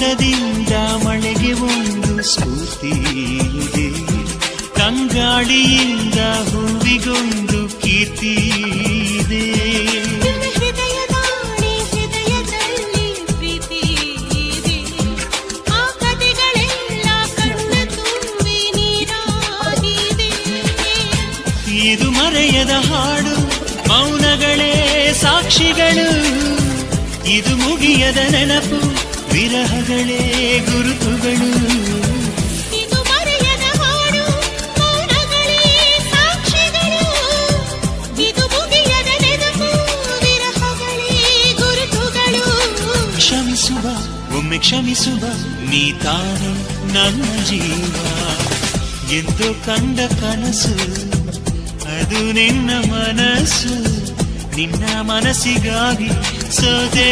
ಮೋಡದಿಂದ ಮಳೆಗೆ ಒಂದು ಸ್ಫೂರ್ತಿ ಇದೆ, ತಂಗಾಳಿಯಿಂದ ಹೂವಿಗೊಂದು ಕೀರ್ತಿ ಇದೆ. ಹೃದಯದಲ್ಲಿ ಪ್ರೀತಿ ಇದೆ, ಆ ಕಥೆಗಳೆಲ್ಲ ಕಣ್ಣ ತುಂಬಿ ನೀರಾಗಿದೆ. ಇದು ಮರೆಯದ ಹಾಡು, ಮೌನಗಳೇ ಸಾಕ್ಷಿಗಳು. ಇದು ಮುಗಿಯದ ನೆನಪು, ವಿರಹಗಳೇ ಗುರುತುಗಳು. ಇದು ಮರೆಯದ ಹಾಡು, ಮೌನಗಳೇ ಸಾಕ್ಷಿಗಳು. ಇದು ಮುಗಿಯದ ನೆನಪು, ವಿರಹಗಳೇ ಗುರುತುಗಳು. ಕ್ಷಮಿಸುವ, ಒಮ್ಮೆ ಕ್ಷಮಿಸುವ, ನೀ ತಾನೆ ನನ್ನ ಜೀವ. ಎಂದು ಕಂಡ ಕನಸು ಅದು ನಿನ್ನ ಮನಸ್ಸು, ನಿನ್ನ ಮನಸ್ಸಿಗಾಗಿ ಸೋದೆ.